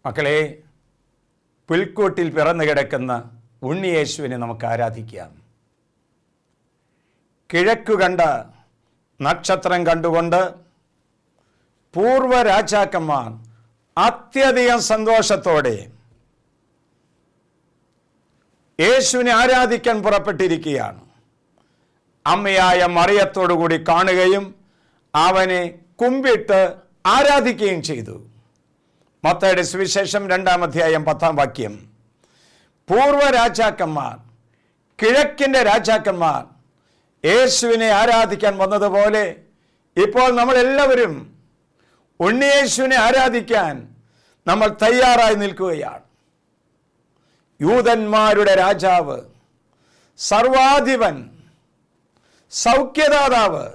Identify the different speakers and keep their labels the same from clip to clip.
Speaker 1: മക്കളെ, പുൽക്കൂട്ടിൽ പിറന്നു കിടക്കുന്ന ഉണ്ണിയേശുവിനെ നമുക്ക് ആരാധിക്കാം. കിഴക്കു കണ്ട നക്ഷത്രം കണ്ടുകൊണ്ട് പൂർവ്വ രാജാക്കന്മാർ അത്യധികം സന്തോഷത്തോടെ യേശുവിനെ ആരാധിക്കാൻ പുറപ്പെട്ടിരിക്കുകയാണ്. അമ്മയായ മറിയത്തോടുകൂടി കാണുകയും അവനെ കുമ്പിട്ട് ആരാധിക്കുകയും ചെയ്തു. മത്തായിയുടെ സുവിശേഷം 2-ാം അധ്യായം 10-ാം വാക്യം. പൂർവ്വ രാജാക്കന്മാർ, കിഴക്കിൻ്റെ രാജാക്കന്മാർ യേശുവിനെ ആരാധിക്കാൻ വന്നതുപോലെ ഇപ്പോൾ നമ്മളെല്ലാവരും ഉണ്ണിയേശുവിനെ ആരാധിക്കാൻ നമ്മൾ തയ്യാറായി നിൽക്കുകയാണ്. യൂതന്മാരുടെ രാജാവ്, സർവാധിപൻ, സൗഖ്യദാതാവ്,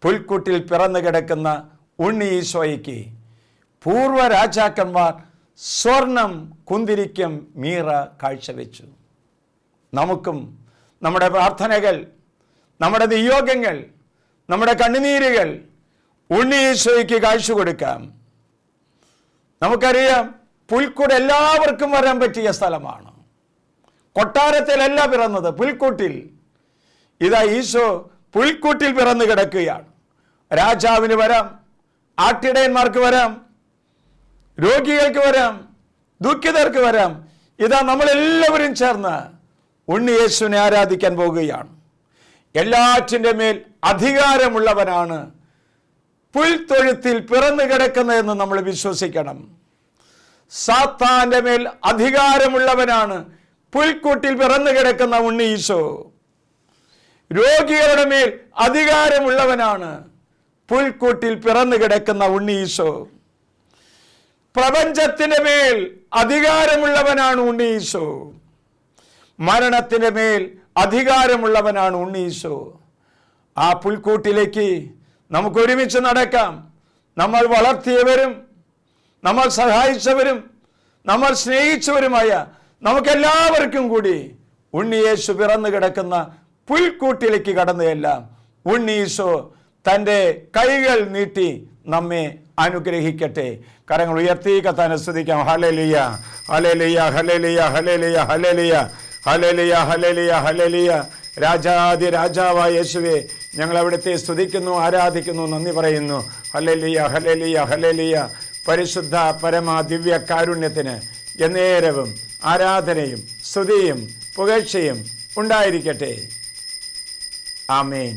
Speaker 1: പുൽക്കൂട്ടിൽ പിറന്നു കിടക്കുന്ന ഉണ്ണി ഈശോയ്ക്ക് പൂർവ്വ രാജാക്കന്മാർ സ്വർണം, കുന്തിരിക്കം, മീറ കാഴ്ചവെച്ചു. നമുക്കും നമ്മുടെ പ്രാർത്ഥനകൾ, നമ്മുടെ നിയോഗങ്ങൾ, നമ്മുടെ കണ്ണുനീരുകൾ ഉണ്ണി ഈശോയ്ക്ക് കാഴ്ച കൊടുക്കാം. നമുക്കറിയാം, പുൽക്കൂട് എല്ലാവർക്കും വരാൻ പറ്റിയ സ്ഥലമാണ്. കൊട്ടാരത്തിലല്ല പിറന്നത്, പുൽക്കൂട്ടിൽ. ഇതാ ഈശോ പുൽക്കൂട്ടിൽ പിറന്നു കിടക്കുകയാണ്. രാജാവിന് വരാം, ആട്ടിടയന്മാർക്ക് വരാം, രോഗികൾക്ക് വരാം, ദുഃഖിതർക്ക് വരാം. ഇതാ നമ്മളെല്ലാവരും ചേർന്ന് ഉണ്ണിയേശുവിനെ ആരാധിക്കാൻ പോകുകയാണ്. എല്ലാറ്റിൻ്റെ മേൽ അധികാരമുള്ളവനാണ് പുൽത്തൊഴുത്തിൽ പിറന്നു കിടക്കുന്നതെന്ന് നമ്മൾ വിശ്വസിക്കണം. സാത്താന്റെ മേൽ അധികാരമുള്ളവനാണ് പുൽക്കൂട്ടിൽ പിറന്നു കിടക്കുന്ന ഉണ്ണി ഈശോ. രോഗികളുടെ മേൽ അധികാരമുള്ളവനാണ് പുൽക്കൂട്ടിൽ പിറന്നു കിടക്കുന്ന ഉണ്ണി ഈശോ. പ്രപഞ്ചത്തിന്റെ മേൽ അധികാരമുള്ളവനാണ് ഉണ്ണി ഈശോ. മരണത്തിന്റെ മേൽ അധികാരമുള്ളവനാണ് ഉണ്ണി ഈശോ. ആ പുൽക്കൂട്ടിലേക്ക് നമുക്ക് ഒരുമിച്ച് നടക്കാം. നമ്മൾ വളർത്തിയവരും നമ്മൾ സഹായിച്ചവരും നമ്മൾ സ്നേഹിച്ചവരുമായ നമുക്കെല്ലാവർക്കും കൂടി ഉണ്ണിയേശു പിറന്നു കിടക്കുന്ന പുൽക്കൂട്ടിലേക്ക് കടന്നു ചെല്ലാം. ഉണ്ണീശോ തൻ്റെ കൈകൾ നീട്ടി നമ്മെ അനുഗ്രഹിക്കട്ടെ. കരങ്ങൾ ഉയർത്തി കർത്താവിനെ സ്തുതിക്കാം. Hallelujah, hallelujah, hallelujah, hallelujah, hallelujah, hallelujah, hallelujah, hallelujah. രാജാതി രാജാവായ യേശുവേ, ഞങ്ങൾ അവിടുത്തെ സ്തുതിക്കുന്നു, ആരാധിക്കുന്നു, നന്ദി പറയുന്നു. Hallelujah, hallelujah, hallelujah. പരിശുദ്ധ പരമ ദിവ്യ കാരുണ്യത്തിന് എന്നേരവും ആരാധനയും സ്തുതിയും പുകഴ്ചയും ഉണ്ടായിരിക്കട്ടെ. ആമേൻ.